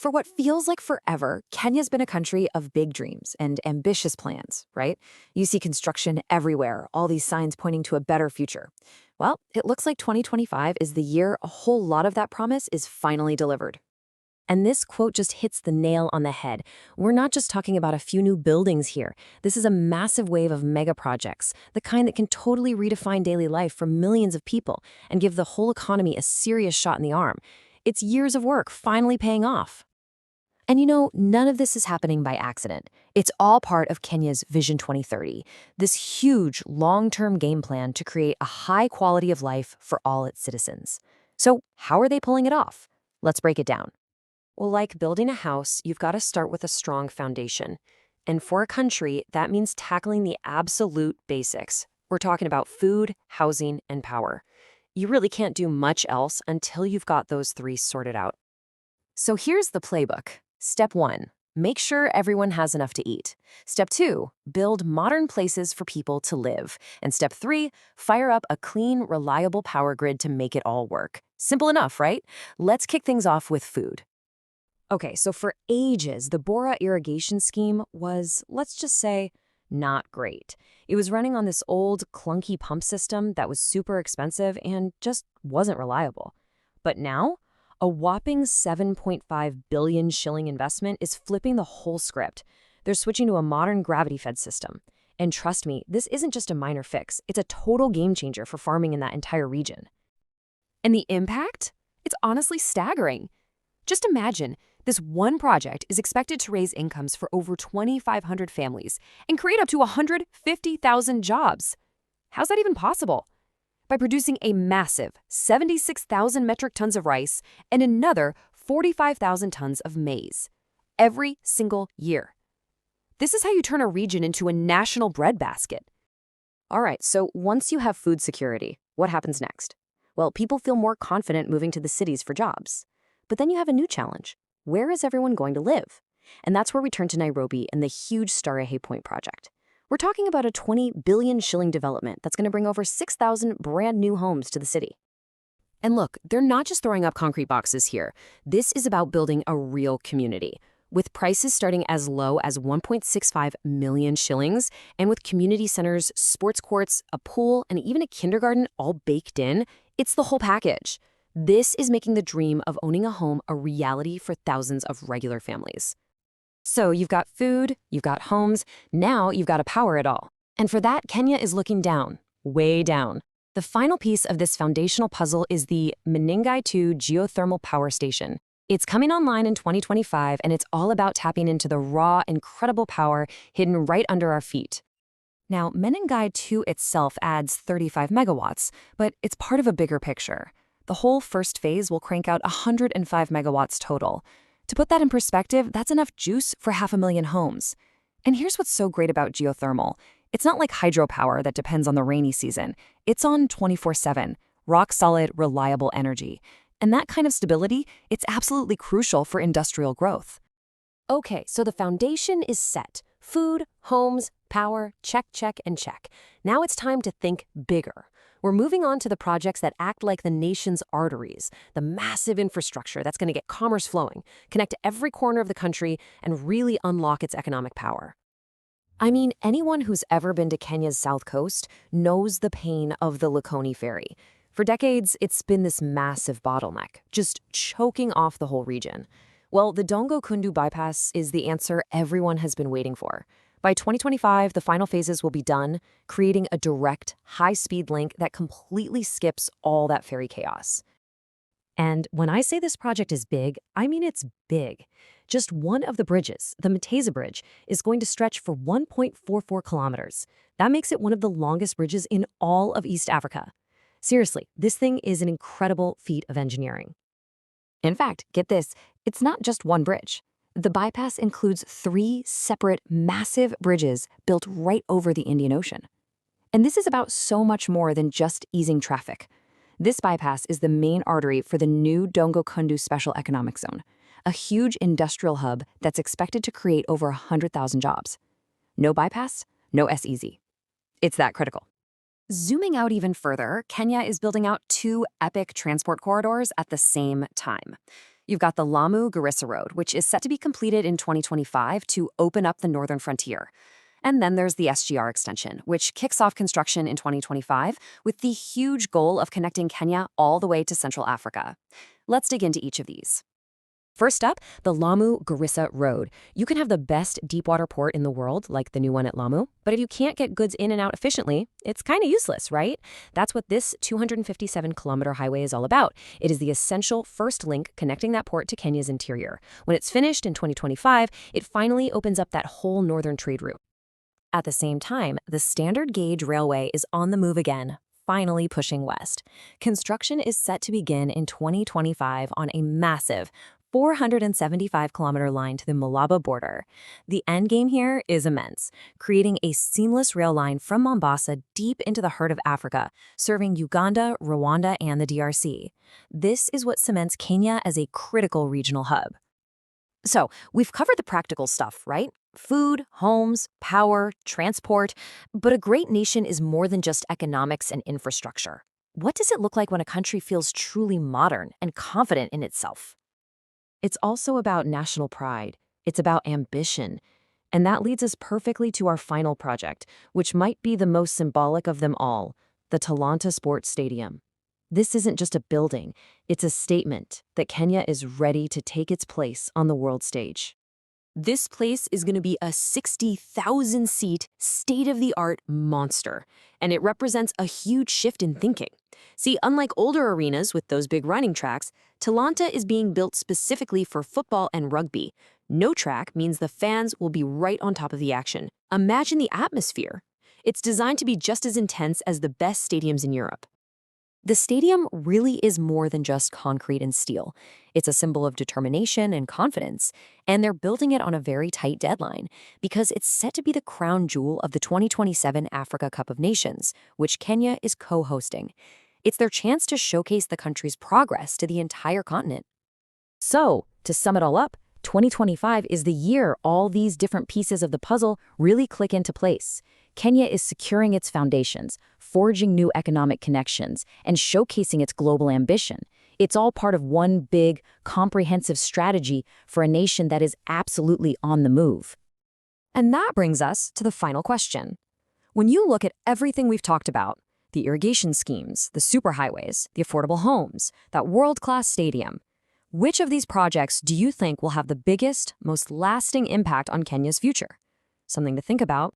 For what feels like forever, Kenya's been a country of big dreams and ambitious plans, right? You see construction everywhere, all these signs pointing to a better future. Well, it looks like 2025 is the year a whole lot of that promise is finally delivered. And this quote just hits the nail on the head. We're not just talking about a few new buildings here. This is a massive wave of mega projects, the kind that can totally redefine daily life for millions of people and give the whole economy a serious shot in the arm. It's years of work finally paying off. And none of this is happening by accident. It's all part of Kenya's Vision 2030, this huge long-term game plan to create a high quality of life for all its citizens. So how are they pulling it off? Let's break it down. Well, like building a house, you've got to start with a strong foundation. And for a country, that means tackling the absolute basics. We're talking about food, housing, and power. You really can't do much else until you've got those three sorted out. So here's the playbook. Step 1, make sure everyone has enough to eat. Step 2, build modern places for people to live. And step 3, fire up a clean, reliable power grid to make it all work. Simple enough, right? Let's kick things off with food. Okay, so for ages, the Bura Irrigation Scheme was, let's just say, not great. It was running on this old, clunky pump system that was super expensive and just wasn't reliable. But now, a whopping 7.5 billion shilling investment is flipping the whole script. They're switching to a modern gravity-fed system. And trust me, this isn't just a minor fix. It's a total game changer for farming in that entire region. And the impact? It's honestly staggering. Just imagine, this one project is expected to raise incomes for over 2,500 families and create up to 150,000 jobs. How's that even possible? By producing a massive 76,000 metric tons of rice and another 45,000 tons of maize every single year. This is how you turn a region into a national breadbasket. All right, so once you have food security, what happens next? Well, people feel more confident moving to the cities for jobs. But then you have a new challenge. Where is everyone going to live? And that's where we turn to Nairobi and the huge Starehe Point project. We're talking about a 20 billion shilling development that's going to bring over 6,000 brand new homes to the city. And look, they're not just throwing up concrete boxes here. This is about building a real community, with prices starting as low as 1.65 million shillings, and with community centers, sports courts, a pool, and even a kindergarten all baked in. It's the whole package. This is making the dream of owning a home a reality for thousands of regular families. So you've got food, you've got homes, now you've got to power it all. And for that, Kenya is looking down, way down. The final piece of this foundational puzzle is the Menengai 2 Geothermal Power Station. It's coming online in 2025, and it's all about tapping into the raw, incredible power hidden right under our feet. Now, Menengai 2 itself adds 35 megawatts, but it's part of a bigger picture. The whole first phase will crank out 105 megawatts total. To put that in perspective, that's enough juice for 500,000 homes. And here's what's so great about geothermal. It's not like hydropower that depends on the rainy season. It's on 24/7, rock-solid, reliable energy. And that kind of stability, it's absolutely crucial for industrial growth. Okay, so the foundation is set. Food, homes, power, check, check, and check. Now it's time to think bigger. We're moving on to the projects that act like the nation's arteries, the massive infrastructure that's going to get commerce flowing, connect every corner of the country, and really unlock its economic power. I mean, anyone who's ever been to Kenya's south coast knows the pain of the Likoni ferry. For decades, it's been this massive bottleneck, just choking off the whole region. Well, the Dongo Kundu Bypass is the answer everyone has been waiting for. By 2025, the final phases will be done, creating a direct, high-speed link that completely skips all that ferry chaos. And when I say this project is big, I mean it's big. Just one of the bridges, the Mateza Bridge, is going to stretch for 1.44 kilometers. That makes it one of the longest bridges in all of East Africa. Seriously, this thing is an incredible feat of engineering. In fact, get this, it's not just one bridge. The bypass includes 3 separate, massive bridges built right over the Indian Ocean. And this is about so much more than just easing traffic. This bypass is the main artery for the new Dongo Kundu Special Economic Zone, a huge industrial hub that's expected to create over 100,000 jobs. No bypass, no SEZ. It's that critical. Zooming out even further, Kenya is building out 2 epic transport corridors at the same time. You've got the Lamu-Garissa Road, which is set to be completed in 2025 to open up the northern frontier. And then there's the SGR extension, which kicks off construction in 2025 with the huge goal of connecting Kenya all the way to Central Africa. Let's dig into each of these. First up, the Lamu-Garissa Road. You can have the best deepwater port in the world, like the new one at Lamu, but if you can't get goods in and out efficiently, it's kind of useless, right? That's what this 257-kilometer highway is all about. It is the essential first link connecting that port to Kenya's interior. When it's finished in 2025, it finally opens up that whole northern trade route. At the same time, the standard gauge railway is on the move again, finally pushing west. Construction is set to begin in 2025 on a massive 475-kilometer line to the Malaba border. The endgame here is immense, creating a seamless rail line from Mombasa deep into the heart of Africa, serving Uganda, Rwanda, and the DRC. This is what cements Kenya as a critical regional hub. So, we've covered the practical stuff, right? Food, homes, power, transport. But a great nation is more than just economics and infrastructure. What does it look like when a country feels truly modern and confident in itself? It's also about national pride. It's about ambition. And that leads us perfectly to our final project, which might be the most symbolic of them all, the Talanta Sports Stadium. This isn't just a building, it's a statement that Kenya is ready to take its place on the world stage. This place is going to be a 60,000-seat, state-of-the-art monster, and it represents a huge shift in thinking. See, unlike older arenas with those big running tracks, Talanta is being built specifically for football and rugby. No track means the fans will be right on top of the action. Imagine the atmosphere. It's designed to be just as intense as the best stadiums in Europe. The stadium really is more than just concrete and steel. It's a symbol of determination and confidence, and they're building it on a very tight deadline because it's set to be the crown jewel of the 2027 Africa Cup of Nations, which Kenya is co-hosting. It's their chance to showcase the country's progress to the entire continent. So, to sum it all up, 2025 is the year all these different pieces of the puzzle really click into place. Kenya is securing its foundations, forging new economic connections, and showcasing its global ambition. It's all part of one big, comprehensive strategy for a nation that is absolutely on the move. And that brings us to the final question. When you look at everything we've talked about, the irrigation schemes, the superhighways, the affordable homes, that world-class stadium, which of these projects do you think will have the biggest, most lasting impact on Kenya's future? Something to think about